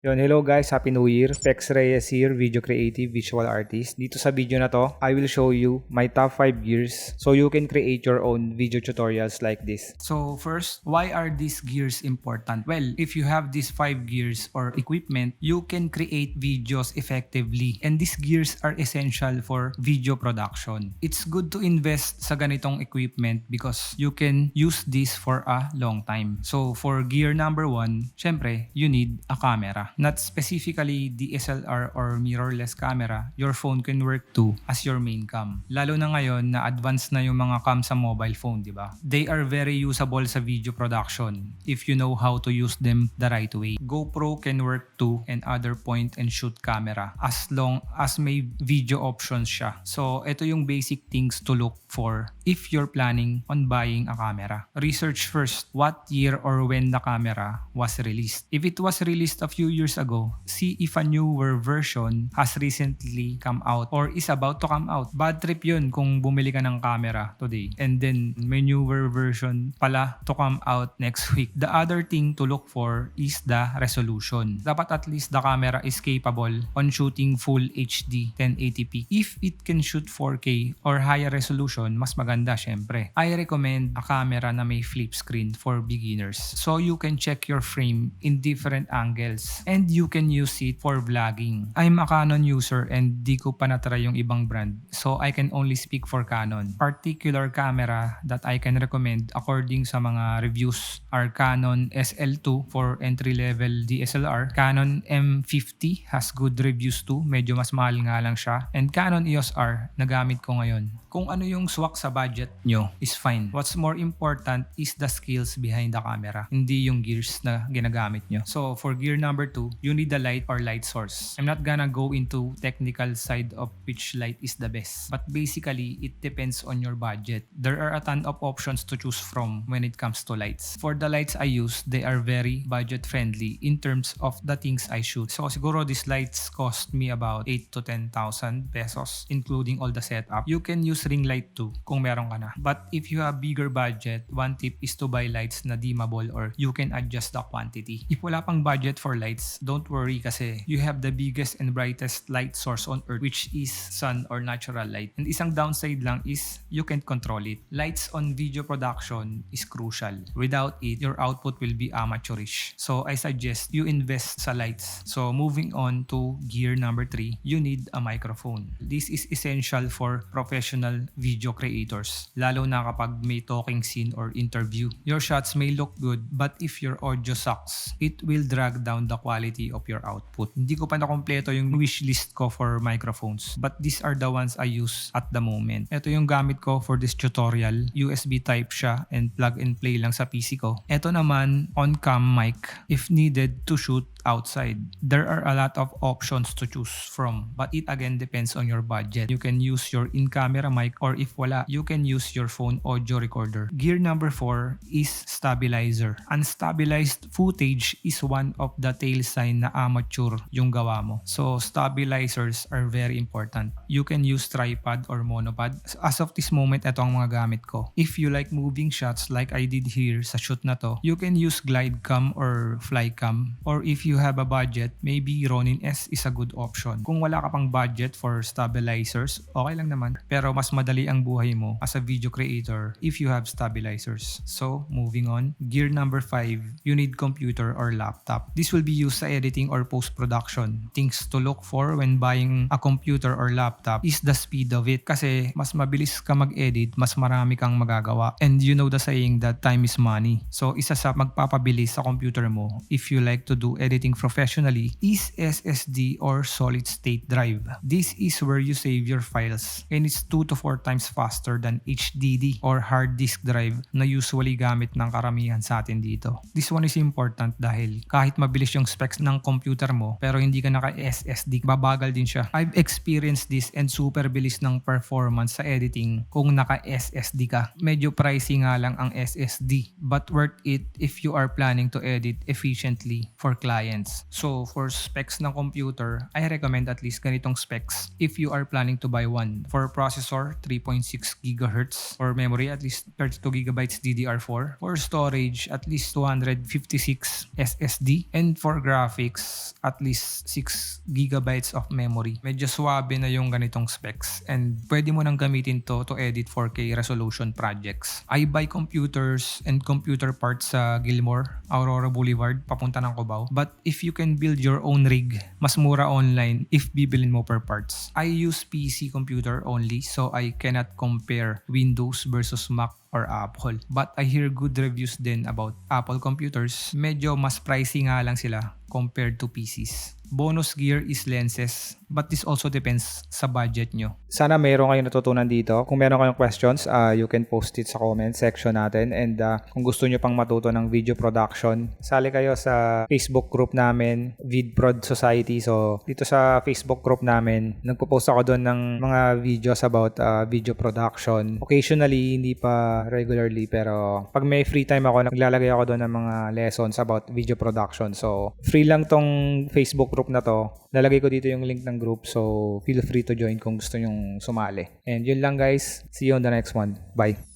Hello guys, Happy New Year. Pex Reyes here, video creative, visual artist. Dito sa video na to, I will show you my top 5 gears so you can create your own video tutorials like this. So first, why are these gears important? Well, if you have these 5 gears or equipment, you can create videos effectively. And these gears are essential for video production. It's good to invest sa ganitong equipment because you can use this for a long time. So for gear number 1, syempre, you need a camera. Not specifically DSLR or mirrorless camera, your phone can work too as your main cam. Lalo na ngayon na advanced na yung mga cam sa mobile phone, di ba? They are very usable sa video production if you know how to use them the right way. GoPro can work too and other point and shoot camera as long as may video options siya. So ito yung basic things to look for if you're planning on buying a camera. Research first what year or when the camera was released. If it was released a few years ago, see if a newer version has recently come out or is about to come out. Bad trip yun kung bumili ka ng camera today and then may newer version pala to come out next week. The other thing to look for is the resolution. Dapat at least the camera is capable on shooting full HD 1080p. If it can shoot 4K or higher resolution, mas maganda syempre. I recommend a camera na may flip screen for beginners so you can check your frame in different angles and you can use it for vlogging. I'm a Canon user and di ko pa natry yung ibang brand so I can only speak for Canon. Particular camera that I can recommend according sa mga reviews are Canon SL2 for entry-level DSLR. Canon M50 has good reviews too. Medyo mas mahal nga lang siya. And Canon EOS R na gamit ko ngayon. Kung ano yung swak sa budget nyo is fine. What's more important is the skills behind the camera. Hindi yung gears na ginagamit nyo. So for gear number 2, you need a light or light source. I'm not gonna go into technical side of which light is the best. But basically, it depends on your budget. There are a ton of options to choose from when it comes to lights. For the lights I use, they are very budget friendly in terms of the things I shoot. So siguro these lights cost me about 8 to 10,000 pesos including all the setup. You can use ring light too kung meron ka na. But if you have bigger budget, one tip is to buy lights na dimmable or you can adjust the quantity. If wala pang budget for lights, don't worry kasi you have the biggest and brightest light source on earth which is sun or natural light. And isang downside lang is you can't control it. Lights on video production is crucial. Without it, your output will be amateurish. So I suggest you invest sa lights. So moving on to gear number 3, you need a microphone. This is essential for professional video creators, lalo na kapag may talking scene or interview. Your shots may look good, but if your audio sucks, it will drag down the quality of your output. Hindi ko pa nakompleto yung wish list ko for microphones, but these are the ones I use at the moment. Ito yung gamit ko for this tutorial. USB type siya and plug and play lang sa PC ko. Ito naman, on-cam mic if needed to shoot outside. There are a lot of options to choose from, but it again depends on your budget. You can use your in-camera mic or if wala, you can use your phone audio recorder. Gear number 4 is stabilizer. Unstabilized footage is one of the tail sign na amateur yung gawa mo. So stabilizers are very important. You can use tripod or monopod. As of this moment, ito ang mga gamit ko. If you like moving shots like I did here sa shoot na to, you can use glide cam or fly cam. Or if you have a budget, maybe Ronin S is a good option. Kung wala ka pang budget for stabilizers, okay lang naman. Pero mas madali ang buhay mo as a video creator if you have stabilizers. So, moving on. Gear number 5, you need computer or laptop. This will be used sa editing or post-production. Things to look for when buying a computer or laptop is the speed of it. Kasi mas mabilis ka mag-edit, mas marami kang magagawa. And you know the saying that time is money. So, isa sa magpapabilis sa computer mo if you like to do editing professionally is SSD or solid state drive. This is where you save your files and it's 2 to 4 times faster than HDD or hard disk drive na usually gamit ng karamihan sa atin dito. This one is important dahil kahit mabilis yung specs ng computer mo pero hindi ka naka-SSD, babagal din siya. I've experienced this and super bilis ng performance sa editing kung naka-SSD ka. Medyo pricey nga lang ang SSD but worth it if you are planning to edit efficiently for clients. clients. So for specs ng computer, I recommend at least ganitong specs if you are planning to buy one. For processor, 3.6 GHz. For memory, at least 32 GB DDR4. For storage, at least 256 SSD. And for graphics, at least 6 GB of memory. Medyo swabe na yung ganitong specs. And pwede mo nang gamitin to edit 4K resolution projects. I buy computers and computer parts sa Gilmore, Aurora Boulevard, papunta ng Cubao. But if you can build your own rig, mas mura online if bibilin mo per parts. I use PC computer only, so I cannot compare Windows versus Mac or Apple. But I hear good reviews din about Apple computers. Medyo mas pricey nga lang sila compared to PCs. Bonus gear is lenses, but this also depends sa budget nyo. Sana mayroon kayong natutunan dito. Kung meron kayong questions, you can post it sa comment section natin. And kung gusto nyo pang matuto ng video production, sali kayo sa Facebook group namin, VidProd Society. So, dito sa Facebook group namin, nagpo-post ako doon ng mga videos about video production. Occasionally, hindi pa regularly, pero pag may free time ako, naglalagay ako doon ng mga lessons about video production. So, free lang tong Facebook group na to. Lalagay ko dito yung link ng group, so feel free to join kung gusto nyong sumali. And yun lang guys. See you on the next one. Bye.